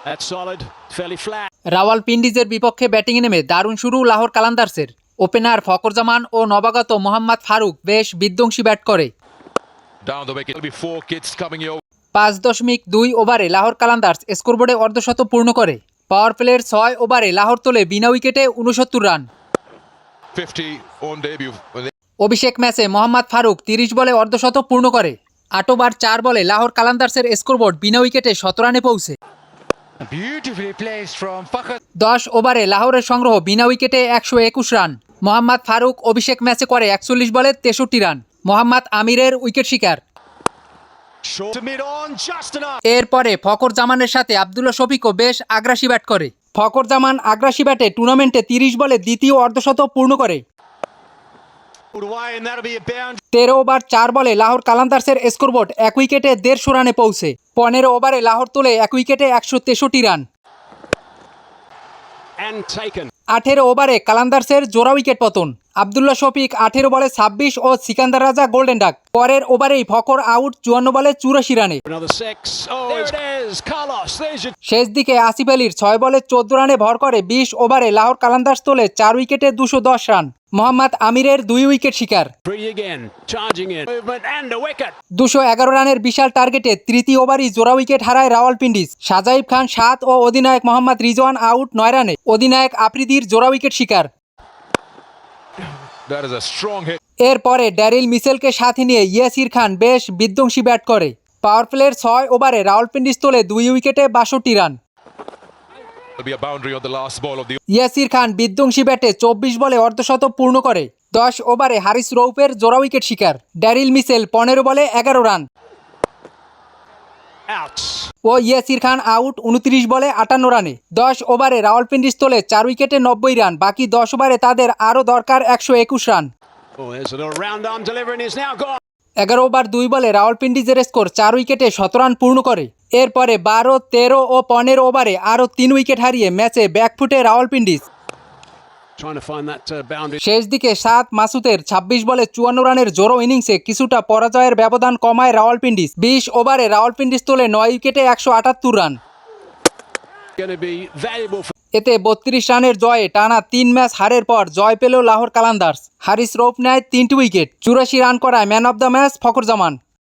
That's solid, fairly flat. রাওয়ালপিন্ডিজের বিপক্ষে ব্যাটিংয়ে নেমে দারুণ শুরু লাহোর কালান্দার্সের। ওপেনার ফকর জামান ও নবাগত মোহাম্মদ ফারুক বেশ বিধ্বংসী ব্যাট করে। Down the wicket, 4 kids coming your 5.2 ওভারে লাহোর কালান্দার্স স্কোরবোর্ডে অর্ধশত পূর্ণ করে। পাওয়ার প্লের 6 ওভারে লাহোর তোলে বিনা উইকেটে 69 রান। 50 on debut. অভিষেক ম্যাচে মোহাম্মদ ফারুক 30 বলে অর্ধশত পূর্ণ করে। 8 ওভার 4 বলে লাহোর কালান্দার্সের স্কোরবোর্ড বিনা উইকেটে 17 রানে পৌঁছে। Beautifully placed from Fakhr. 10 ওভারে লাহোরের সংগ্রহ বিনা উইকেটে 121 রান। মোহাম্মদ ফারুক অভিষেক ম্যাচে করে 41 বলে 63 রান। মোহাম্মদ আমিরের উইকেট শিকার। Short to mid on, just enough. এরপরে ফকর জামানের সাথে আব্দুল্লাহ শফিকও বেশ আগ্রাসী ব্যাট করে। ফকর জামান আগ্রাসী ব্যাটে টুর্নামেন্টে 30 বলে দ্বিতীয় অর্ধশত পূর্ণ করে। Pulled away and that'll be a bound. 13 over 4 বলে লাহোর কালান্দার্সের স্কোরবোর্ড 1 উইকেটে 150 রানে পৌঁছে। 15 ওভারে লাহোর তোলে 1 উইকেটে 163 রান। And taken. 18 ওভারে কালান্দার্সের জোড়া উইকেট পতন। আব্দুল্লাহ শফিক 18 বলে 26 ও সিকান্দার রাজা গোল্ডেন ডাক। পরের ওভারেই ফকর আউট 54 বলে 84 রানে। Another 6. Oh, there it is. Carlos, there's your শেষ দিকে আসিফ আলীর 6 বলে 14 রানে ভর করে 20 ওভারে লাহোর কালান্দার্স তোলে 4 উইকেটে 210 রান। মোহাম্মদ আমিরের 2 উইকেট শিকার। three again. Charging in. Movement and a wicket. 211 রানের বিশাল টার্গেটে তৃতীয় ওভারই জোড়া উইকেট হারায় রাওয়ালপিন্ডিজ। সাজাইব খান 7 ও অধিনায়ক মোহাম্মদ রিজওয়ান আউট 9 রানে। অধিনায়ক আফ্রিদির জোড়া উইকেট শিকার। That is a strong hit. এরপরে ড্যারিল মিচেলকে সাথে নিয়ে ইয়াসির খান বেশ বিধ্বংসী ব্যাট করে। পাওয়ার প্লের 6 ওভারে রাওয়ালপিন্ডিজ তোলে 2 উইকেটে 62 run. There'll be a boundary on the last ball of the Yasir Khan বিধ্বংসী ব্যাটে 24 বলে অর্ধশত পূর্ণ করে। 10 ওভারে হারিস রৌফের জোড়া উইকেট শিকার। ড্যারিল মিচেল 15 বলে 11 রান Out. ও ইয়াসির খান আউট 29 বলে 58 রানে। 10 ওভারে রাওয়ালপিন্ডিজ তোলে 4 উইকেটে 90 রান। বাকি 10 ওভারে তাদের আরও দরকার 121 run. Oh, there's a little round arm delivery and it's now gone. 11 over 2 বলে রাওয়ালপিন্ডিজের স্কোর 4 উইকেটে 17 রান পূর্ণ করে। এরপরে 12, 13 ও 15 ওভারে আরও 3 উইকেট হারিয়ে ম্যাচে ব্যাকফুটে রাওয়ালপিন্ডিজ। Trying to find that boundary. শেষ দিকে সাদ মাসুদের 26 বলে 54 রানের জোড়ো ইনিংসে কিছুটা পরাজয়ের ব্যবধান কমায় রাওয়ালপিন্ডিজ। 20 ওভারে রাওয়ালপিন্ডিজ তোলে 9 উইকেটে 178 run. Going to be valuable for এতে 32 রানের জয়ে টানা 3 ম্যাচ হারের পর জয় পেল লাহোর কালান্দার্স। হারিস রৌফ নেয় 3টি উইকেট। 84 রান করায় man of the match Fakhar Zaman.